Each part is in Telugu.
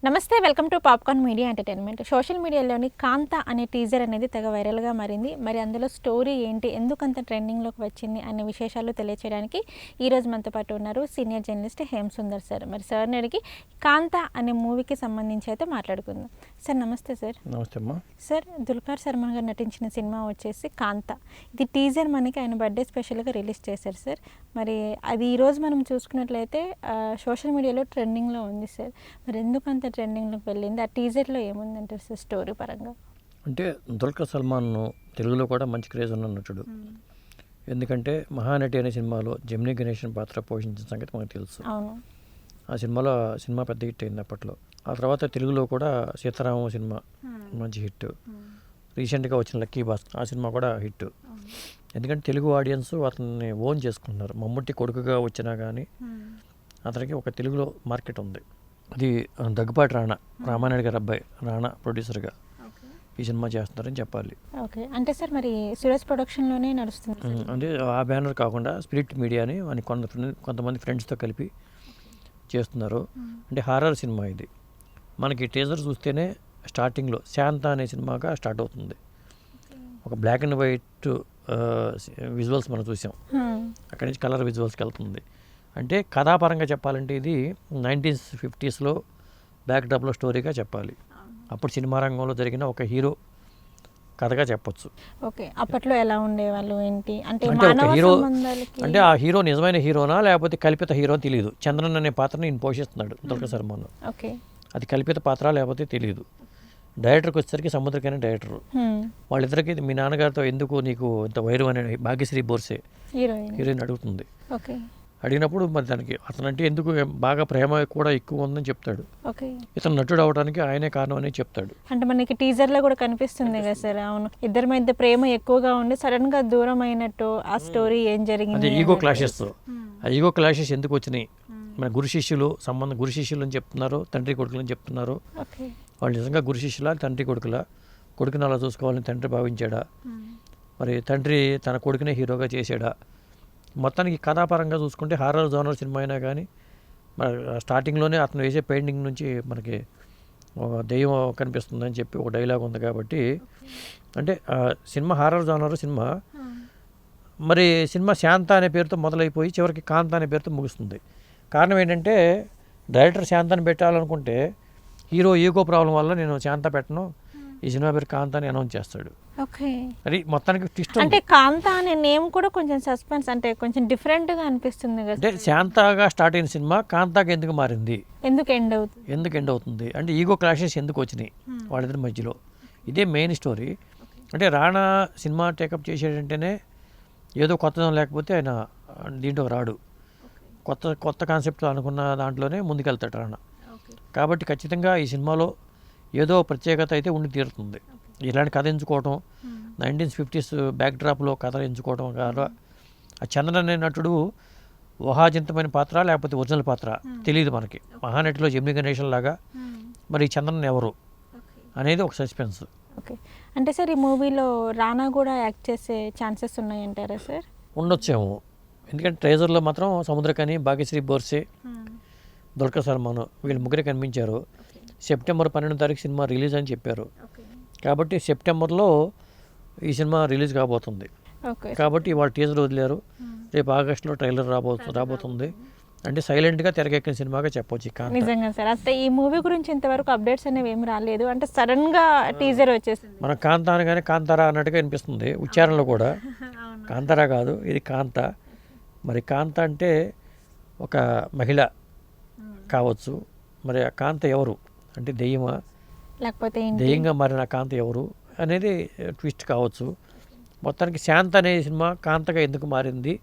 నమస్తే, welcome to Popcorn Media Entertainment. Social మీడియాలోని కాంత అనే టీజర్ అనేది తెగ వైరల్గా మారింది. మరి అందులో స్టోరీ ఏంటి, ఎందుకంత ట్రెండింగ్లోకి వచ్చింది అనే విశేషాలు తెలియచేయడానికి ఈరోజు మనతో పాటు ఉన్నారు senior journalist Hem Sundar sir. మరి సార్ని అడిగి కాంత అనే మూవీకి సంబంధించి అయితే మాట్లాడుకుందాం. సార్ నమస్తే సార్. నమస్తే అమ్మా. సార్, దుల్కర్ సల్మాన్ గారు నటించిన సినిమా వచ్చేసి కాంత. ఇది టీజర్ మనకి ఆయన బర్త్డే స్పెషల్గా రిలీజ్ చేశారు సార్. మరి అది ఈరోజు మనం చూసుకున్నట్లయితే సోషల్ మీడియాలో ట్రెండింగ్లో ఉంది సార్. మరి ఎందుకంత ట్రెండింగ్లోకి వెళ్ళింది? ఆ టీజర్లో ఏముందంటారు సార్ స్టోరీ పరంగా? అంటే దుల్కర్ సల్మాన్ తెలుగులో కూడా మంచి క్రేజ్ ఉన్న నటుడు. ఎందుకంటే మహానటి అనే సినిమాలో జెమినీ గణేషన్ పాత్ర పోషించిన సంగతి మనకు తెలుసు. అవును, ఆ సినిమా పెద్ద హిట్ అయింది అప్పట్లో. ఆ తర్వాత తెలుగులో కూడా సీతారామం సినిమా మంచి హిట్. రీసెంట్గా వచ్చిన లక్కీ బాస్ ఆ సినిమా కూడా హిట్. ఎందుకంటే తెలుగు ఆడియన్స్ అతన్ని ఓన్ చేసుకుంటున్నారు. మమ్ముట్టి కొడుకుగా వచ్చినా కానీ అతనికి ఒక తెలుగులో మార్కెట్ ఉంది. అది దగ్గుపాటి రామానాయుడు గారి అబ్బాయి రాణా ప్రొడ్యూసర్గా ఈ సినిమా చేస్తున్నారని చెప్పాలి. ఓకే, అంటే సార్ మరి సురేష్ ప్రొడక్షన్లోనే నడుస్తుంది. అంటే ఆ బ్యానర్ కాకుండా స్పిరిట్ మీడియా అని కొంతమంది ఫ్రెండ్స్తో కలిపి చేస్తున్నారు. అంటే హారర్ సినిమా ఇది. మనకి టీజర్ చూస్తేనే స్టార్టింగ్లో శాంత అనే సినిమాగా స్టార్ట్ అవుతుంది. ఒక బ్లాక్ అండ్ వైట్ విజువల్స్ మనం చూసాం. అక్కడి నుంచి కలర్ విజువల్స్కి వెళ్తుంది. అంటే కథాపరంగా చెప్పాలంటే ఇది 1950s బ్యాక్డ్రాప్లో స్టోరీగా చెప్పాలి. అప్పుడు సినిమా రంగంలో జరిగిన ఒక హీరో కథగా చెప్పొచ్చు. ఓకే, అప్పట్లో ఎలా ఉండేవాళ్ళు ఏంటి అంటే ఒక హీరో అంటే ఆ హీరో నిజమైన హీరోనా లేకపోతే కల్పిత హీరో తెలియదు. చంద్రన్ అనే పాత్రని ఈయన పోషిస్తున్నాడు దుల్కర్ సల్మాన్. ఓకే, అది కల్పిత పాత్ర లేకపోతే తెలియదు. డైరెక్టర్కి వచ్చేసరికి సముద్రకైన డైరెక్టర్. వాళ్ళిద్దరికి మీ నాన్నగారితో ఎందుకు నీకు ఇంత వైరం అనే భాగ్యశ్రీ బోర్సే హీరోయిన్ అడుగుతుంది. ఓకే, అడిగినప్పుడు మరి దానికి అతనంటే ఎందుకు బాగా ప్రేమ కూడా ఎక్కువ ఉందని చెప్తాడు. ఇతను నటుడు అవడానికి ఆయనే కారణం అని చెప్తాడు. అంటే మనకి టీజర్లో కూడా కనిపిస్తుంది కదా సార్. అవును, ఇద్దరి మధ్య ప్రేమ ఎక్కువగా ఉండి సడన్ గా దూరం అయినట్టు ఆ స్టోరీ ఏం జరిగింది. Ego clashes. ఆ ఈగో క్లాషెస్ ఎందుకు వచ్చినాయి? మన గురు శిష్యులు అని చెప్తున్నారు, తండ్రి కొడుకులు అని చెప్తున్నారు. వాళ్ళు నిజంగా గురు శిష్యులా తండ్రి కొడుకుని అలా చూసుకోవాలని తండ్రి భావించాడా? మరి తండ్రి తన కొడుకునే హీరోగా చేశాడా? మొత్తానికి కథాపరంగా చూసుకుంటే హారర్ జోనర్ సినిమా అయినా కానీ స్టార్టింగ్లోనే అతను వేసే పెయింటింగ్ నుంచి మనకి దెయ్యం కనిపిస్తుందని చెప్పి ఒక డైలాగ్ ఉంది. కాబట్టి అంటే సినిమా హారర్ జోనర్ సినిమా. మరి సినిమా శాంత అనే పేరుతో మొదలైపోయి చివరికి కాంత అనే పేరుతో ముగుస్తుంది. కారణం ఏంటంటే డైరెక్టర్ శాంతని పెట్టాలనుకుంటే హీరో ఈగో ప్రాబ్లం వల్ల నేను శాంత పెట్టను, ఈ సినిమా పేరు కాంత అని అనౌన్స్ చేస్తాడు. ఓకే, అది మొత్తానికి ట్విస్ట్. అంటే కాంత అనే నేమ్ కూడా కొంచెం సస్పెన్స్, అంటే కొంచెం డిఫరెంట్గా అనిపిస్తుంది కదా. అంటే శాంతగా స్టార్ట్ అయిన సినిమా కాంతాకి ఎందుకు మారింది, ఎందుకు ఎండ్ అవుతుంది అంటే ఈగో క్లాషెస్ ఎందుకు వచ్చినాయి వాళ్ళిద్దరి మధ్యలో, ఇదే మెయిన్ స్టోరీ. అంటే రాణా సినిమా టేకప్ చేసేటంటేనే ఏదో కొత్తదనం లేకపోతే ఆయన దీంట్లో రాడు. కొత్త కాన్సెప్ట్ అనుకున్న దాంట్లోనే ముందుకెళ్తాడు రాణా. కాబట్టి ఖచ్చితంగా ఈ సినిమాలో ఏదో ప్రత్యేకత అయితే ఉండి తీరుతుంది. ఇలాంటి కథ ఎంచుకోవటం, 1950s బ్యాక్డ్రాప్లో కథలు ఎంచుకోవటం కాదు. ఆ చంద్రన్ అనే నటుడు ఊహాజనితమైన పాత్ర లేకపోతే ఒరిజినల్ పాత్ర తెలియదు మనకి. మహానటిలో జెమినీ గణేషన్ లాగా మరి చంద్రన్ ఎవరు అనేది ఒక సస్పెన్స్. ఓకే, అంటే సార్ ఈ మూవీలో రానా కూడా యాక్ట్ చేసే ఛాన్సెస్ ఉన్నాయంటారా సార్? ఉండొచ్చేమో. ఎందుకంటే ట్రైజర్లో మాత్రం సముద్రకని, భాగ్యశ్రీ బోర్సే, దుల్కర్ సల్మాన్ వీళ్ళు ముగ్గురే కనిపించారు. సెప్టెంబర్ 12వ తారీఖు సినిమా రిలీజ్ అని చెప్పారు. కాబట్టి సెప్టెంబర్లో ఈ సినిమా రిలీజ్ కాబోతుంది. కాబట్టి వాళ్ళు టీజర్ వదిలేరు. రేపు ఆగస్టులో ట్రైలర్ రాబోతుంది. అంటే సైలెంట్గా తెరకెక్కిన సినిమాగా చెప్పొచ్చు. నిజంగా సార్, అసలు ఈ మూవీ గురించి ఇంతవరకు అప్డేట్స్ అనేవి ఏమి రాలేదు. అంటే సడన్గా టీజర్ వచ్చేసింది. మన కాంత అనగానే కాంతారా అన్నట్టుగా అనిపిస్తుంది ఉచ్చారణలో కూడా. కాంతారా కాదు, ఇది కాంత. మరి కాంత అంటే ఒక మహిళ కావచ్చు. మరి ఆ కాంత ఎవరు అంటే దెయ్యమా, లేకపోతే దెయ్యంగా మారిన కాంత ఎవరు అనేది ట్విస్ట్ కావచ్చు. మొత్తానికి శాంత అనే సినిమా కాంతగా ఎందుకు మారింది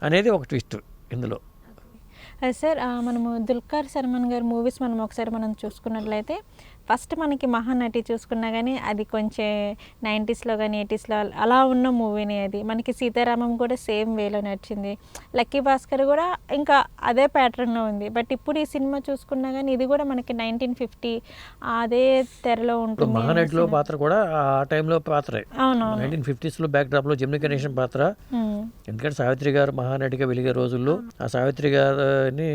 అనేది ఒక ట్విస్ట్ ఇందులో. సార్, మనము దుల్కర్ సల్మాన్ గారి మూవీస్ ఒకసారి చూసుకున్నట్లయితే ఫస్ట్ మనకి మహానటి చూసుకున్నా కానీ అది కొంచెం 90sలో కానీ 80sలో అలా ఉన్న మూవీని. అది మనకి సీతారామం కూడా సేమ్ వేలో నడిచింది. లక్కీ భాస్కర్ కూడా ఇంకా అదే ప్యాటర్న్లో ఉంది. బట్ ఇప్పుడు ఈ సినిమా చూసుకున్నా కానీ ఇది కూడా మనకి 1950 అదే తెరలో ఉంటుంది. మహానటిలో పాత్ర కూడా ఆ టైంలో పాత్రే. అవును, 1950sలో బ్యాక్డ్రాప్లో జెమినీ గణేషన్ పాత్ర. ఎందుకంటే సావిత్రి గారు మహానటిగా వెలిగే రోజుల్లో ఆ సావిత్రి గారిని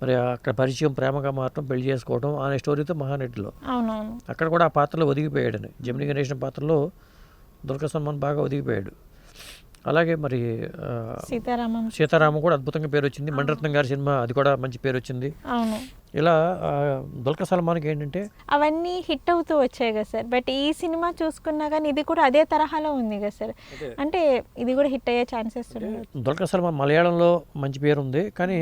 మరి అక్కడ పరిచయం ప్రేమగా మారటం, పెళ్లి చేసుకోవడం అనే స్టోరీతో మహానటిలో అవునవును. అక్కడ కూడా ఆ పాత్రలో ఒదిగిపోయాడని. జమినీ గణేషన్ పాత్రలో దుల్కర్ సల్మాన్ బాగా ఒదిగిపోయాడు. అలాగే మరి సీతారామం కూడా అద్భుతంగా పేరు వచ్చింది. మణిరత్నం గారి సినిమా అది కూడా మంచి పేరు వచ్చింది. అవును. ఇలా దుల్కర్ సల్మాన్కి ఏంటంటే అవన్నీ హిట్ అవుతూ వచ్చాయి కదా సార్. బట్ ఈ సినిమా చూసుకున్నా కానీ ఇది కూడా అదే తరహాలో ఉంది కదా సార్. అంటే ఇది కూడా హిట్ అయ్యే ఛాన్సెస్ ఉన్నాయి. దుల్కర్ సల్మాన్ మలయాళంలో మంచి పేరు ఉంది, కానీ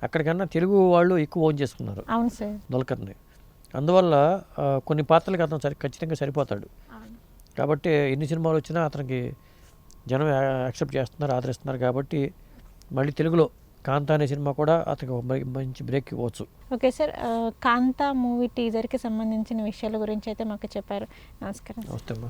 అక్కడికన్నా తెలుగు వాళ్ళు ఎక్కువ ఓన్ చేసుకున్నారు అవును సార్ దుల్కర్ని. అందువల్ల కొన్ని పాత్రలకు అతను ఖచ్చితంగా సరిపోతాడు. కాబట్టి ఎన్ని సినిమాలు వచ్చినా అతనికి జనం యాక్సెప్ట్ చేస్తున్నారు, ఆదరిస్తున్నారు. కాబట్టి మళ్ళీ తెలుగులో కాంతా అనే సినిమా కూడా అతనికి మంచి బ్రేక్ ఇవ్వచ్చు. ఓకే సార్, కాంతా మూవీ టీజర్కి సంబంధించిన విషయాల గురించి అయితే మాకు చెప్పారు. నమస్కారం. నమస్తే అమ్మా.